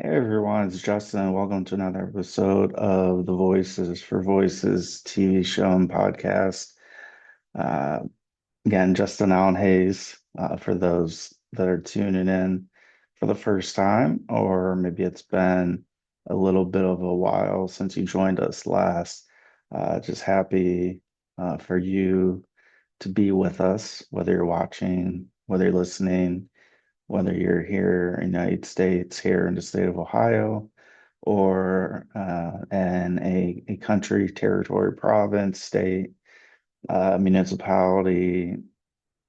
Hey everyone, it's Justin. Welcome to another episode of the Voices for Voices TV show and podcast. Uh, Again, Justin Allen Hayes, for those that are tuning in for the first time, or maybe it's been a little bit of a while since you joined us last. Just happy for you to be with us, whether you're watching, whether you're listening, whether you're here in the United States, here in the state of Ohio, or in a country, territory, province, state, municipality,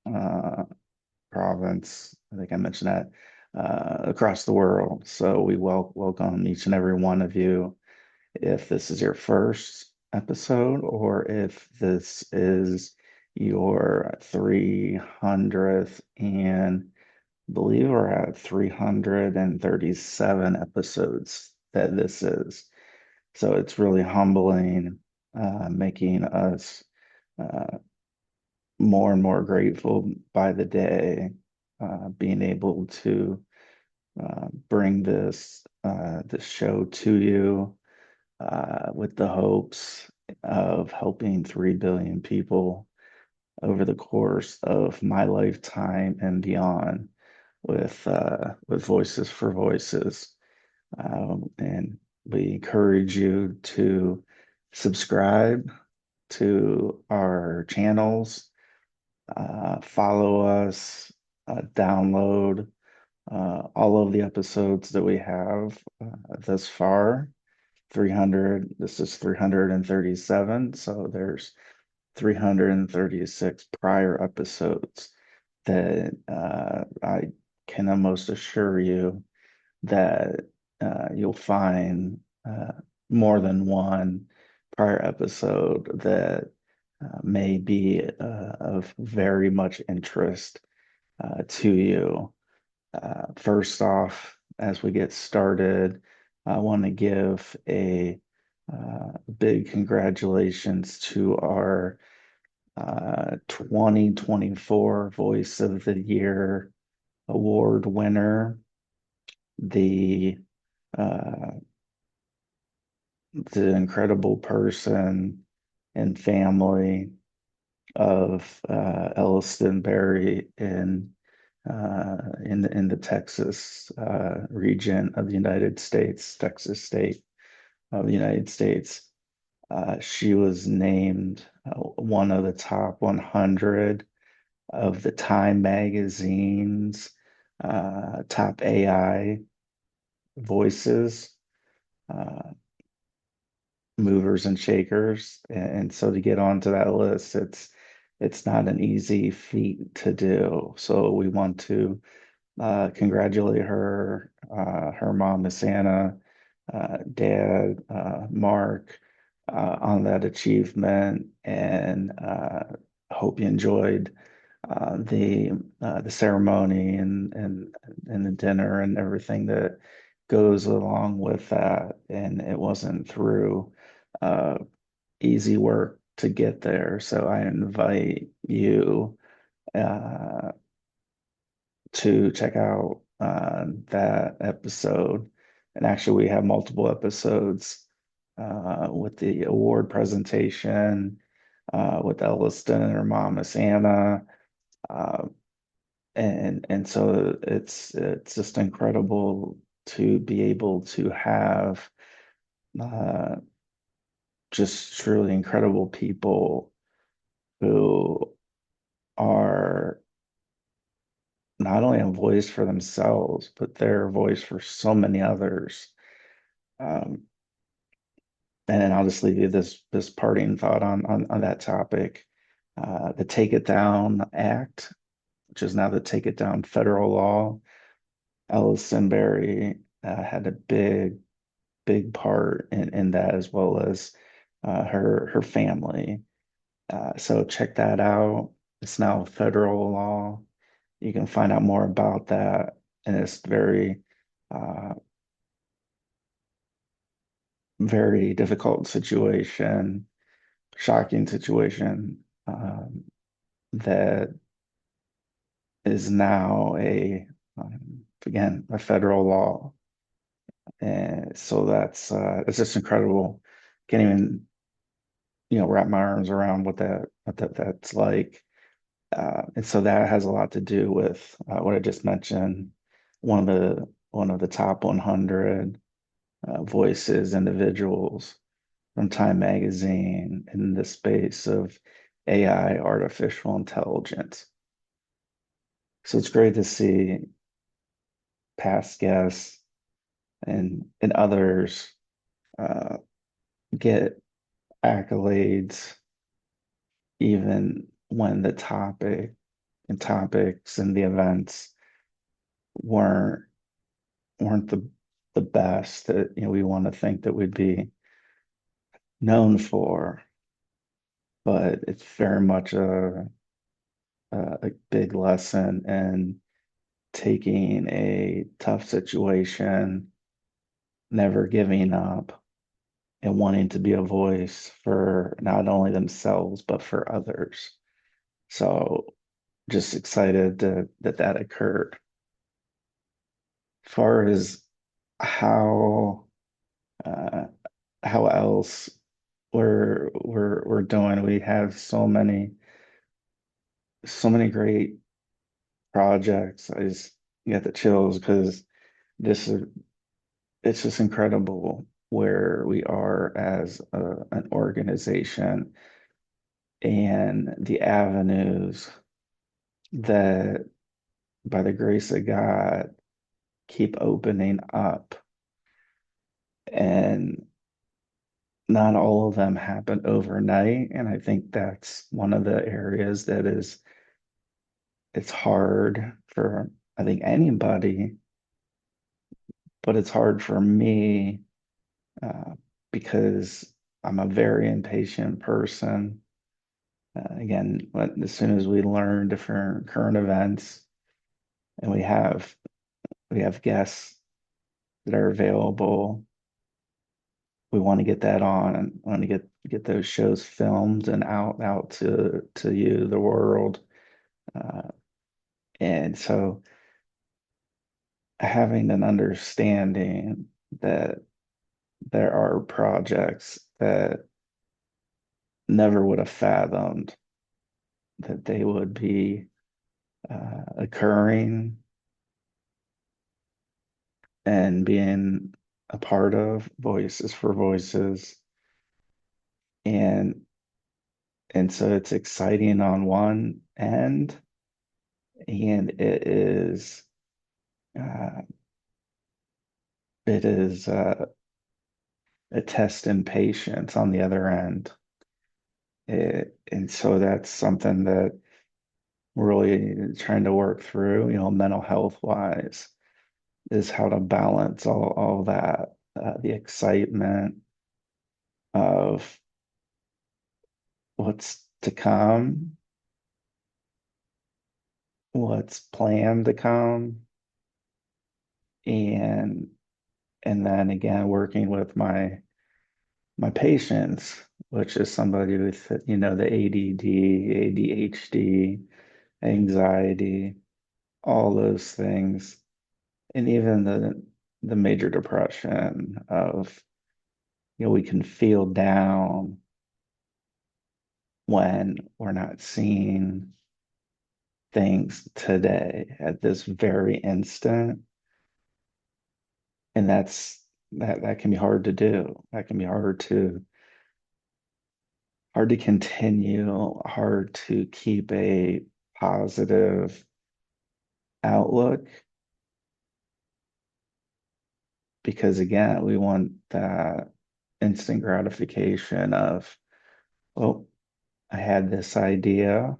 uh, province. I think I mentioned that across the world. So we welcome each and every one of you. If this is your first episode, or if this is your 300th and believe we're at 337 episodes that this is. So it's really humbling, making us uh, more and more grateful by the day, being able to bring this show to you with the hopes of helping 3 billion people over the course of my lifetime and beyond with Voices for Voices. And we encourage you to subscribe to our channels, follow us, download all of the episodes that we have thus far. 300, this is 337, so there's 336 prior episodes that I can almost assure you that you'll find more than one prior episode that may be of very much interest to you. First off, as we get started, I want to give a big congratulations to our 2024 Voice of the Year award winner, the uh, the incredible person and family of Elliston Berry in the Texas region of the United States, Texas state of the United States. She was named one of the top 100 of the Time magazine's top AI voices, uh, movers and shakers. And so to get onto that list, it's not an easy feat to do. So we want to congratulate her, her mom, Miss Anna, dad, Mark, on that achievement, and hope you enjoyed the ceremony and the dinner and everything that goes along with that. And it wasn't through uh, easy work to get there. So I invite you uh, to check out that episode. And actually, we have multiple episodes with the award presentation with Elliston and her mom, Miss Anna. Uh, and so it's just incredible to be able to have uh, just truly incredible people who are not only a voice for themselves, but they're a voice for so many others. Um, and then I'll just leave you this parting thought on that topic. The Take It Down Act, which is now the Take It Down federal law. Elliston Berry had a big part in that, as well as her family. So check that out. It's now federal law. You can find out more about that, and it's uh, very difficult situation, shocking situation that is now again, a federal law. And so that's it's just incredible. Can't even, wrap my arms around that's like. And so that has a lot to do with what I just mentioned. One of the top 100 voices, individuals from Time Magazine in the space of AI, artificial intelligence. So it's great to see past guests and others uh, get accolades, even when the topics and the events weren't weren't the best that we want to think that we'd be known for. But it's very much a big lesson in taking a tough situation, never giving up, and wanting to be a voice for not only themselves but for others. So just excited that occurred. As far as how uh, how else we're doing, we have so many great projects. I just get the chills because this is it's just incredible where we are as an organization and the avenues that, by the grace of God, keep opening up. And not all of them happen overnight. And I think that's one of the areas that it's hard for, I think, anybody, but it's hard for me uh, because I'm a very impatient person. Again, as soon as we learn different current events and we have guests that are available, we want to get that on and want to get those shows filmed and out to you, the world. Uh, and so having an understanding that there are projects that never would have fathomed that they would be occurring and being a part of Voices for Voices. And and so it's exciting on one end, and uh, it is a test in patience on the other end. And so that's something that we're really trying to work through, mental health wise, is how to balance all that, the excitement of what's to come, what's planned to come, and and then again working with my patients, which is somebody with the ADD, ADHD, anxiety, all those things, and even the major depression of we can feel down when we're not seeing things today at this very instant. And that can be hard to do. That can be hard to continue, hard to keep a positive outlook because again, we want that instant gratification of, oh, I had this idea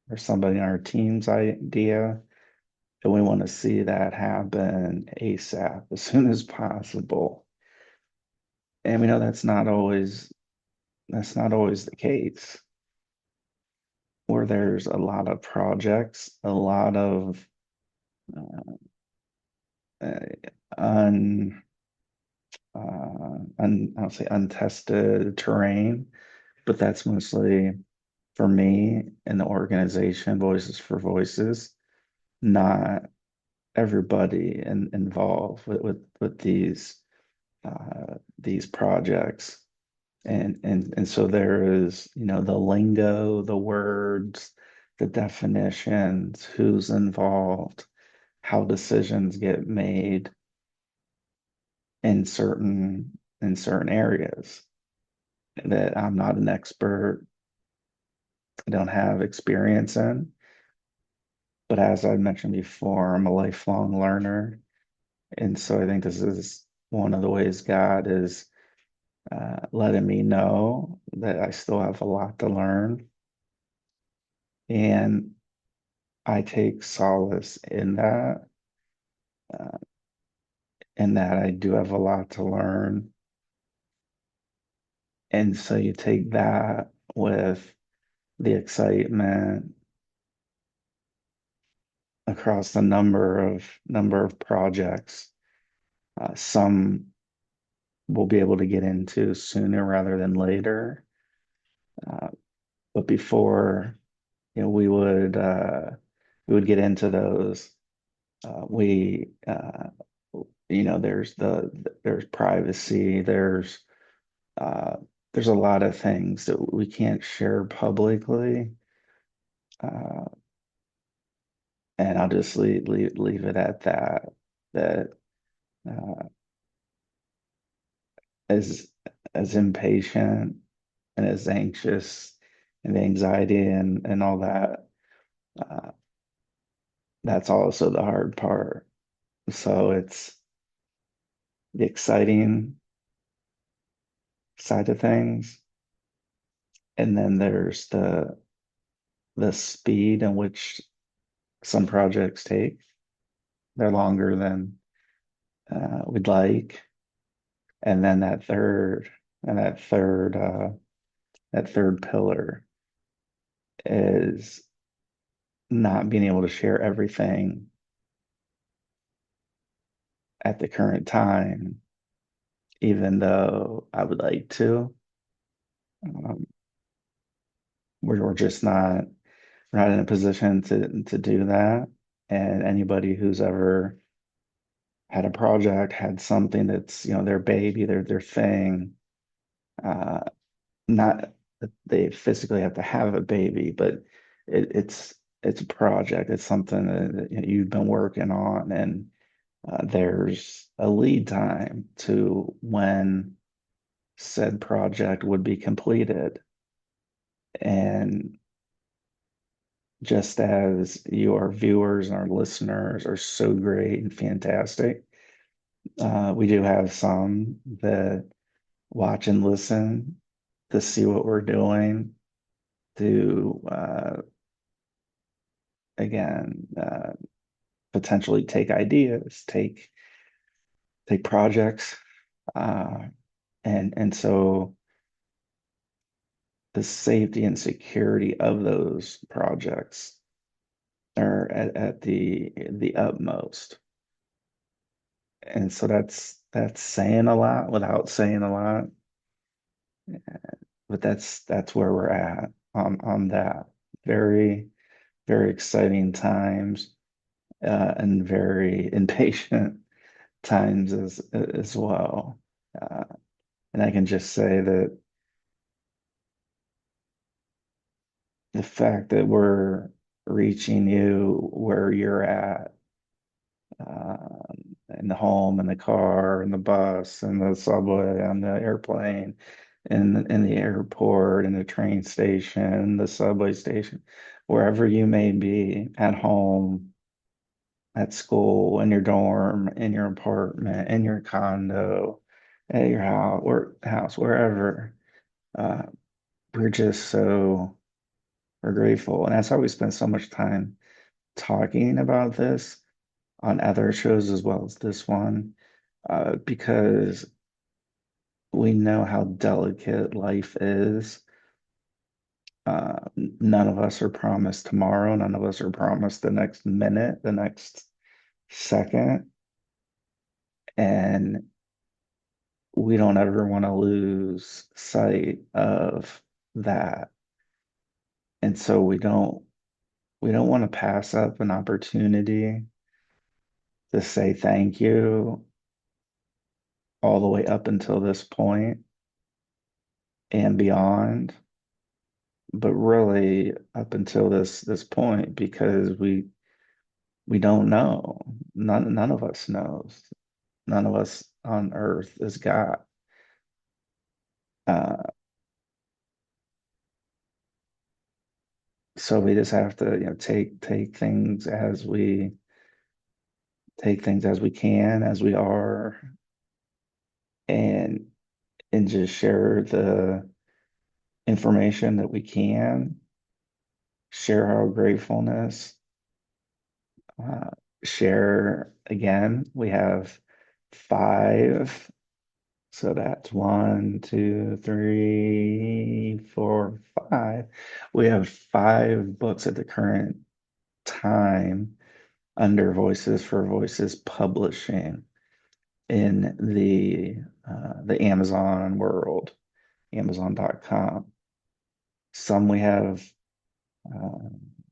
or somebody in our team's idea, and we want to see that happen ASAP as soon as possible. And we know that's not always the case. Where there's a lot of projects, a lot of uh, uh, un, I'll say untested terrain, but that's mostly for me and the organization, Voices for Voices, not everybody involved with these these projects. And so there is, the lingo, the words, the definitions, who's involved, how decisions get made in certain areas that I'm not an expert, I don't have experience in. But as I mentioned before, I'm a lifelong learner. And so I think this is one of the ways God is letting me know that I still have a lot to learn. And I take solace uh, in that I do have a lot to learn. And so you take that with the excitement across the number of projects. Some we'll be able to get into sooner rather than later. Uh, but before, we would get into those. We there's privacy, uh, there's a lot of things that we can't share publicly. Uh, and I'll just leave it at that. That uh, as as impatient and as anxious and anxiety and all that, uh, that's also the hard part. So it's the exciting side of things, and then there's the speed in which some projects take. They're longer than we'd like, and then that third pillar is not being able to share everything at the current time, even though I would like to. Um, we're just not we're not in a position to do that. And anybody who's ever had a project, had something that's, their baby, their thing, uh, not that they physically have to have a baby, but it's a project. It's something that you've been working on, and there's a lead time to when said project would be completed. And just as your viewers and our listeners are so great and fantastic, we do have some that watch and listen to see what we're doing, to again potentially take ideas, take projects, uh, and so the safety and security of those projects are at the utmost. And so that's saying a lot without saying a lot, but that's where we're at on that. Very, very exciting times, and very impatient times as well. Uh, and I can just say that the fact that we're reaching you where you're at, in the home, in the car, in the bus, in the subway, on the airplane, in the airport, in the train station, the subway station, wherever you may be, at home, at school, in your dorm, in your apartment, in your condo, at your house, wherever. Uh, we're just we're grateful. And that's why we spend so much time talking about this on other shows as well as this one, because we know how delicate life is. None of us are promised tomorrow. None of us are promised the next minute, the next second. And we don't ever want to lose sight of that. And so we don't want to pass up an opportunity to say thank you all the way up until this point and beyond, but really up until this point because we don't know. None of us knows. None of us on earth is God. Uh, so we just have to, take things as we can, as we are, and just share the information that we can, share our gratefulness, uh, share again. We have five. So that's one, two, three, four, five. We have five books at the current time under Voices for Voices publishing in the Amazon world, Amazon.com. Some uh,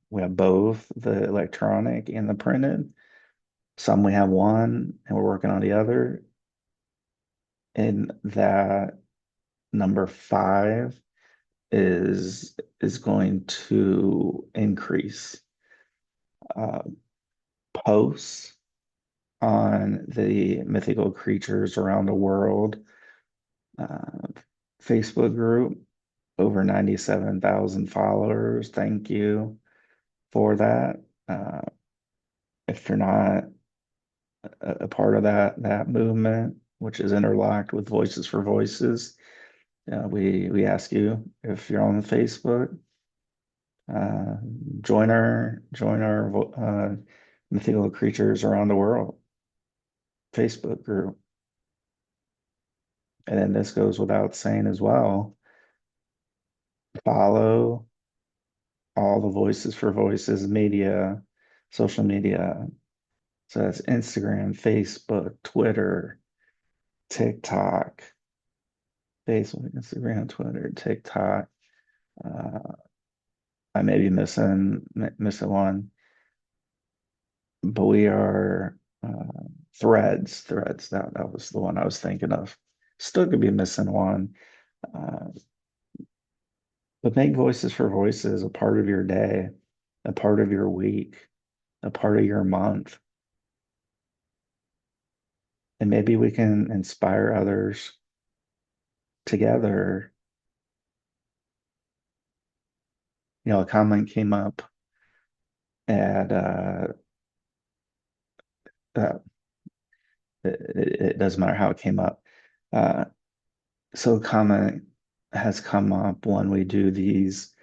we have both the electronic and the printed. Some we have one and we're working on the other. And that number five is going to increase uh, posts on the mythical creatures around the world uh, Facebook group. Over 97,000 followers. Thank you for that. Uh, if you're not a part of that movement, which is interlocked with Voices for Voices, we ask you if you're on Facebook, uh, join our mythical creatures around the world Facebook group. And then this goes without saying as well. Follow all the Voices for Voices media, social media. So that's Instagram, Facebook, Twitter, TikTok, Facebook, Instagram, Twitter, TikTok. Uh, I may be missing one, but we are Threads. That was the one I was thinking of. Still could be missing one. Uh, but make Voices for Voices a part of your day, a part of your week, a part of your month. And maybe we can inspire others together. A comment came up at uh it doesn't matter how it came up. Uh, so a comment has come up when we do these,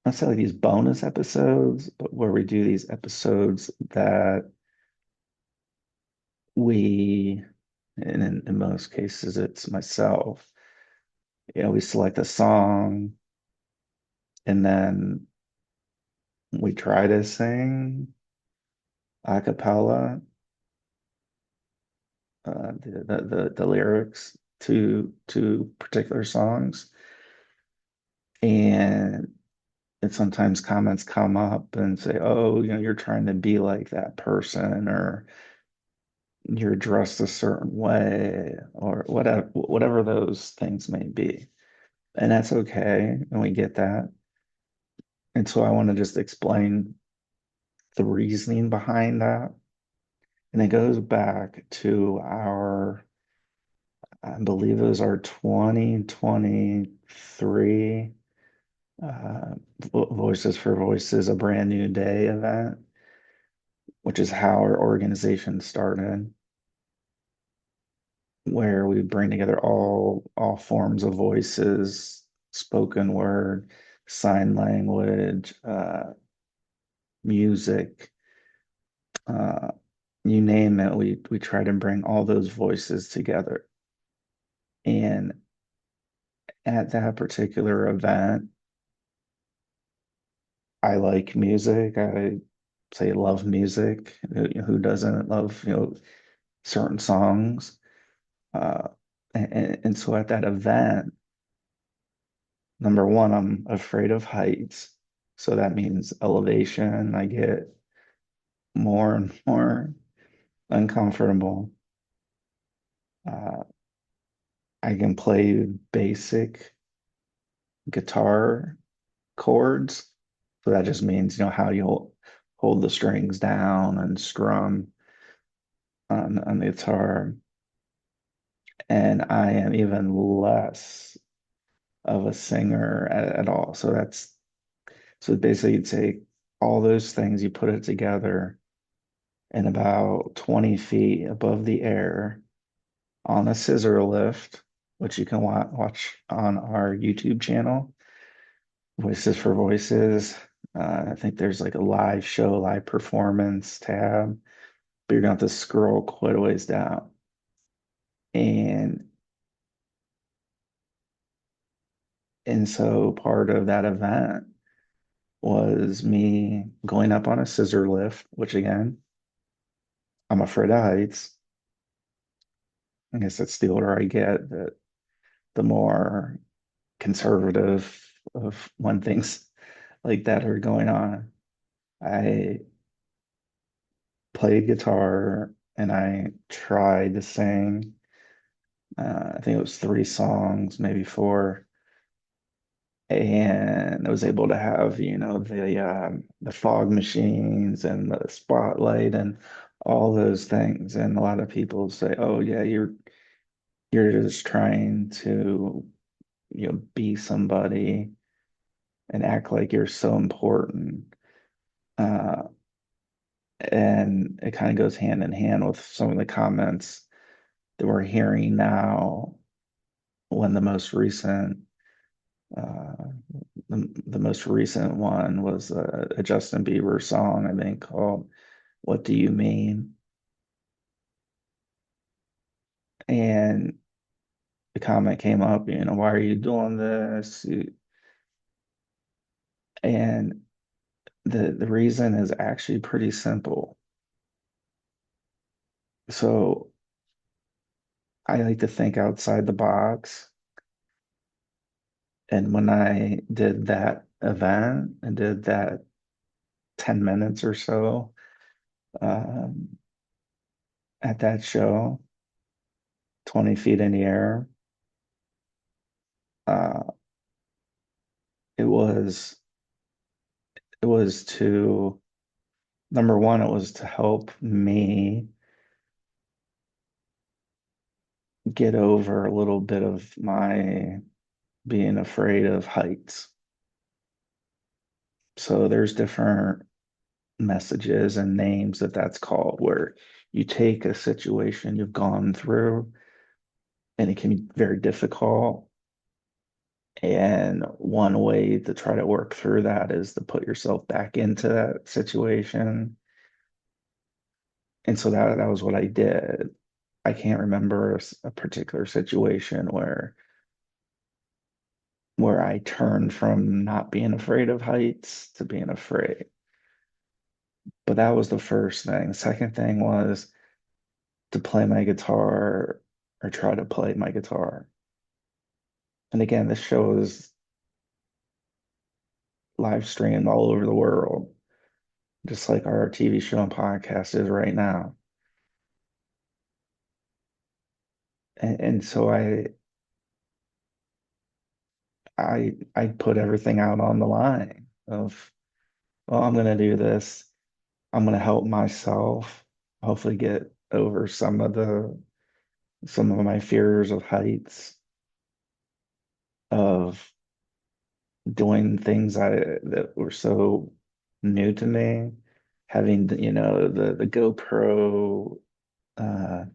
not necessarily these bonus episodes, but where we do these episodes that we, and in most cases it's myself, we select a song and then we try to sing a cappella the lyrics to particular songs. And sometimes comments come up and say, oh, you're trying to be like that person, or you're dressed a certain way, or whatever those things may be. And that's okay. And we get that. And so I want to just explain the reasoning behind that. And it goes back to I believe it was our 2023 uh, Voices for Voices, a brand new day event, which is how our organization started, where we bring together all forms of voices, spoken word, sign language, music, uh, you name it. We try to bring all those voices together. And at that particular event, I like music. I say love music. Who doesn't love, certain songs? Uh, and so at that event, number one, I'm afraid of heights. So that means elevation. I get more and more uncomfortable. Uh, I can play basic guitar chords. So that just means, how you hold the strings down and strum on the guitar. And I am even less of a singer at all. So basically you take all those things, you put it together in about 20 feet above the air on a scissor lift, which you can watch on our YouTube channel, Voices for Voices. I think there's like a live show, live performance tab, but you're gonna have to scroll quite a ways down. And and so part of that event was me going up on a scissor lift, which again, I'm afraid of heights. I guess that's the older I get, the more conservative of when things like that are going on. I played guitar and I tried to sing. I think it was three songs, maybe four, and I was able to have, the fog machines and the spotlight and all those things. And a lot of people say, "Oh yeah, you're just trying to, be somebody and act like you're so important." Uh, and it kind of goes hand in hand with some of the comments that we're hearing now when uh, the most recent one was a Justin Bieber song, I think, called "What Do You Mean?" And the comment came up, "Why are you doing this?" And the reason is actually pretty simple. So I like to think outside the box. And when I did that event and did that 10 minutes or so um, at that show, 20 feet in the air, uh, it was it was to number one, it was to help me get over a little bit of my being afraid of heights. So there's different messages and names that's called, where you take a situation you've gone through and it can be very difficult. And one way to try to work through that is to put yourself back into that situation. And so that was what I did. I can't remember a particular situation where I turned from not being afraid of heights to being afraid. But that was the first thing. Second thing was to play my guitar or try to play my guitar. And again, this show is live streamed all over the world, just like our TV show and podcast is right now. And so I put everything out on the line of, well, I'm gonna do this. I'm gonna help myself, hopefully get over some of my fears of heights, of doing things that were so new to me, having the GoPro uh,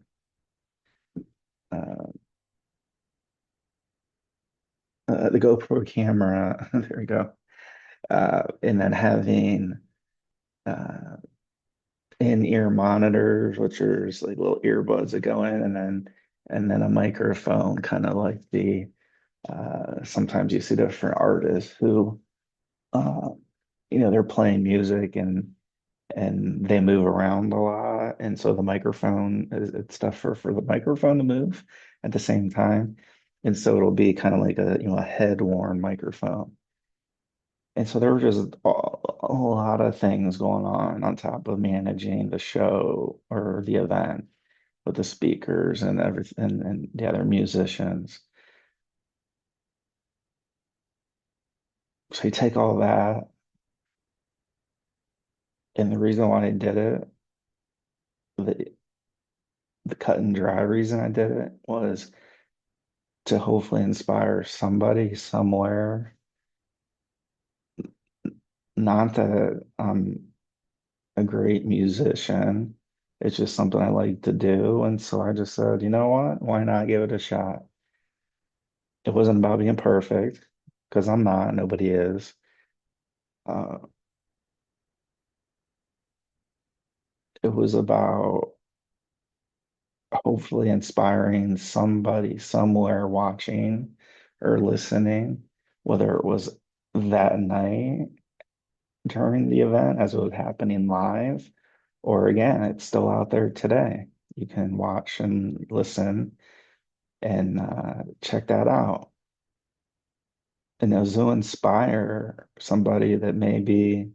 uh, the GoPro camera. There we go. And then having uh, in-ear monitors, which are just like little earbuds that go in, and then a microphone, kind of like the sometimes you see different artists who uh, they're playing music and they move around a lot, and so the microphone is it's stuff for the microphone to move at the same time, and so it'll be kind of like a head worn microphone. And so there were just a lot of things going on top of managing the show or the event. with the speakers and everything and the other musicians. So you take all that, and the reason why I did it, the the cut and dry reason I did it was to hopefully inspire somebody somewhere. Not that I'm a great musician. It's just something I like to do. And so I just said, you know what? Why not give it a shot? It wasn't about being perfect because I'm not, nobody is. Uh, it was about hopefully inspiring somebody somewhere watching or listening, whether it was that night during the event as it was happening live, or again, it's still out there today. You can watch and listen and check that out. And those will inspire somebody that maybe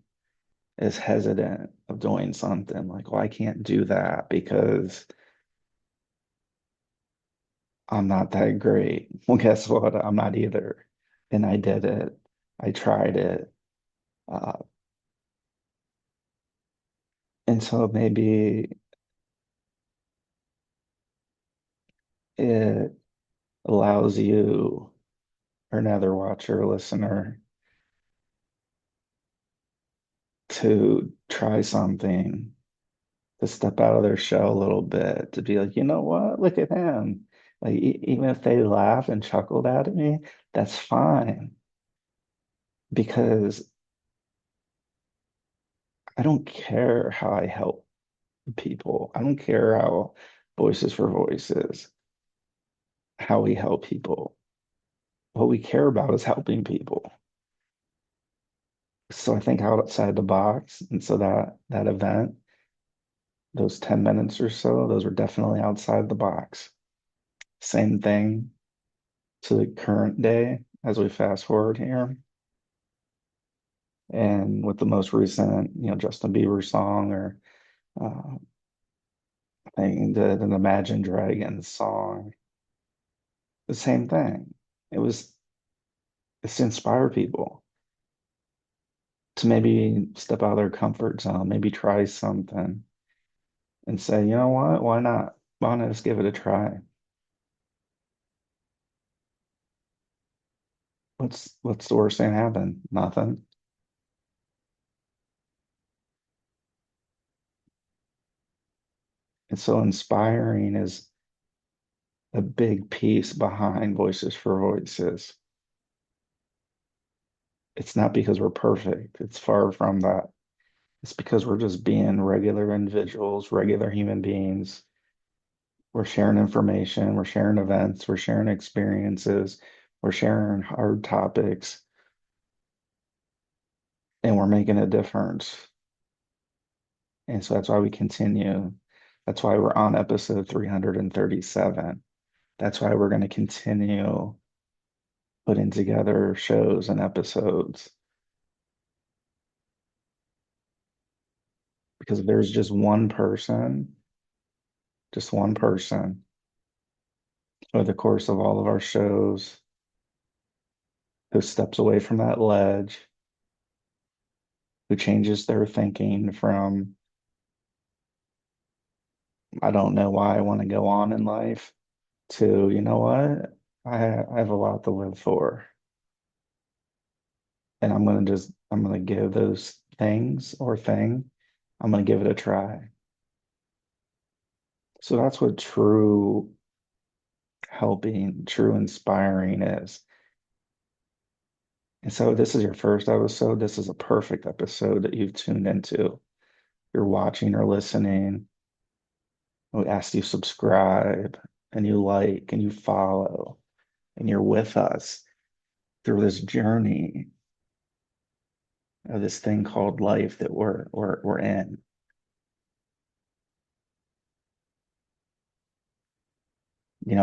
is hesitant of doing something like, well, I can't do that because I'm not that great. Well, guess what? I'm not either. And I did it. I tried it. Uh, and so maybe it allows you or another watcher or listener to try something, to step out of their shell a little bit, to be like, you know what? Look at him. Like, even if they laugh and chuckled at me, that's fine because I don't care how I help people. I don't care how Voices for Voices, how we help people. What we care about is helping people. So I think outside the box. And so that event, those 10 minutes or so, those were definitely outside the box. Same thing to the current day as we fast forward here. And with the most recent, Justin Bieber song or I think the Imagine Dragons song, the same thing. It was it's to inspire people to maybe step out of their comfort zone, maybe try something and say, you know what, why not? Why not just give it a try? What's the worst thing that happen? Nothing. And so inspiring is a big piece behind Voices for Voices. It's not because we're perfect. It's far from that. It's because we're just being regular individuals, regular human beings. We're sharing information, we're sharing events, we're sharing experiences, we're sharing hard topics, and we're making a difference. And so that's why we continue. That's why we're on episode 337. That's why we're going to continue putting together shows and episodes. Because if there's just one person over the course of all of our shows who steps away from that ledge, who changes their thinking from, I don't know why I want to go on in life, to, you know what? I have a lot to live for. And I'm going to give those things or thing, I'm going to give it a try. So that's what true helping, true inspiring is. And so this is your first episode. This is a perfect episode that you've tuned into. You're watching or listening. We asked you subscribe and you like and you follow and you're with us through this journey of this thing called life that we're in.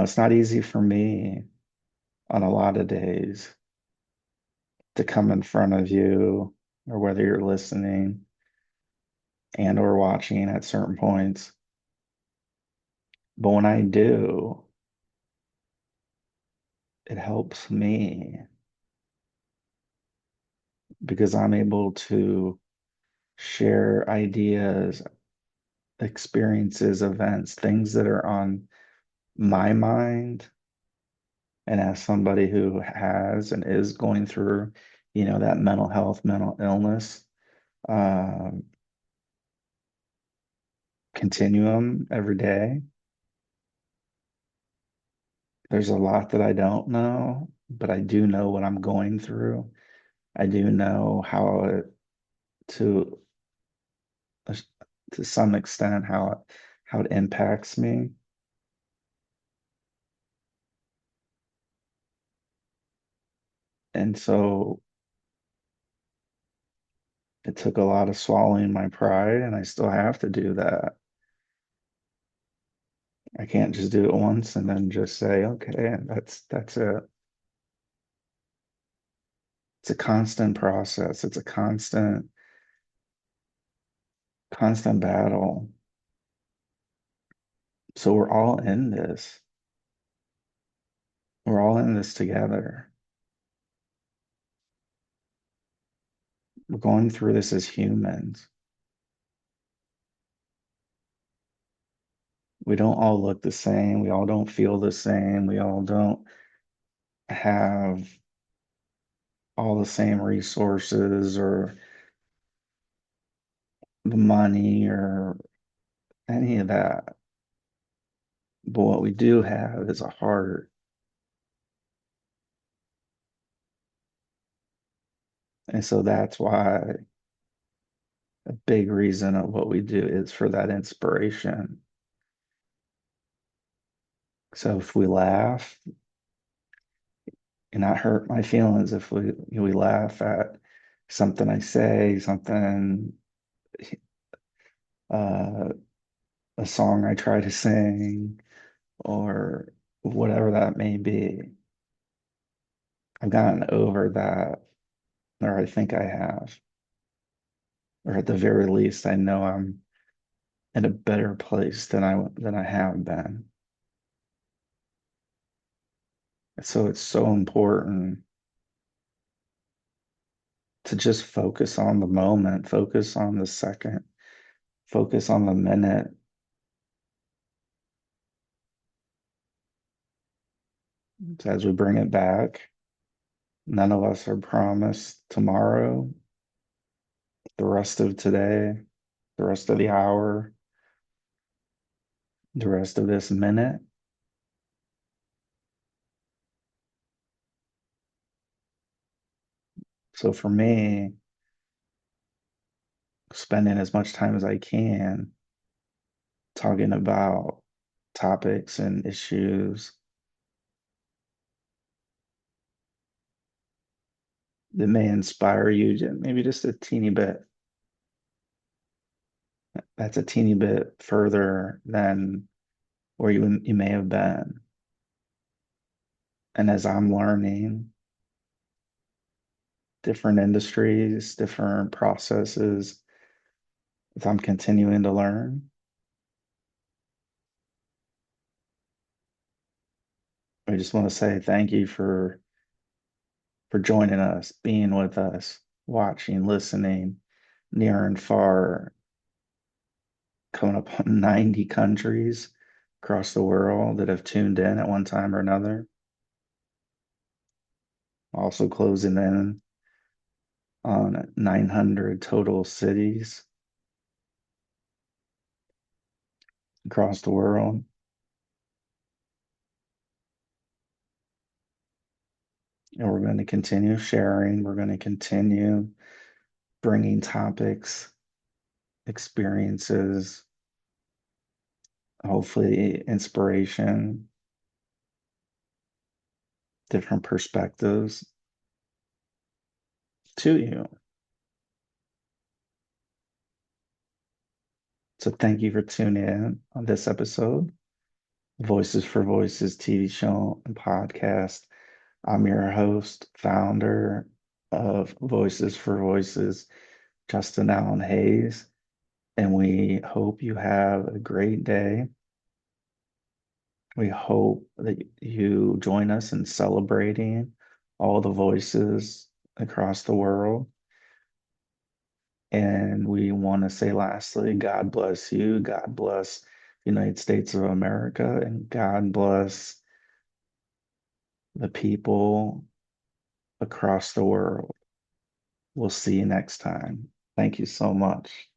It's not easy for me on a lot of days to come in front of you or whether you're listening and or watching at certain points But when I do, it helps me because I'm able to share ideas, experiences, events, things that are on my mind. And as somebody who has and is going through, that mental health, mental illness um, continuum every day, there's a lot that I don't know, but I do know what I'm going through. I do know to to some extent how it impacts me. And so it took a lot of swallowing my pride, and I still have to do that. I can't just do it once and then just say, okay, that's it. It's a constant process. It's a constant battle. So we're all in this. We're all in this together. We're going through this as humans. We don't all look the same. We all don't feel the same. We all don't have all the same resources or the money or any of that. But what we do have is a heart. And so that's why a big reason of what we do is for that inspiration. So if we laugh and not hurt my feelings, if we laugh at something I say, something uh, a song I try to sing, or whatever that may be, I've gotten over that, or I think I have, or at the very least, I know I'm in a better place than I have been. So it's so important to just focus on the moment, focus on the second, focus on the minute. So as we bring it back, none of us are promised tomorrow, the rest of today, the rest of the hour, the rest of this minute. So for me, spending as much time as I can talking about topics and issues that may inspire you, maybe just a teeny bit. That's a teeny bit further than where you may have been. And as I'm learning different industries, different processes, as I'm continuing to learn, I just want to say thank you for joining us, being with us, watching, listening, near and far, coming up on 90 countries across the world that have tuned in at one time or another. Also closing in on 900 total cities across the world. And we're going to continue sharing. We're going to continue bringing topics, experiences, hopefully inspiration, different perspectives to you. So thank you for tuning in on this episode, Voices for Voices TV show and podcast. I'm your host, founder of Voices for Voices, Justin Allen Hayes, and we hope you have a great day. We hope that you join us in celebrating all the voices across the world. And we want to say lastly, God bless you. God bless the United States of America, and God bless the people across the world. We'll see you next time. Thank you so much.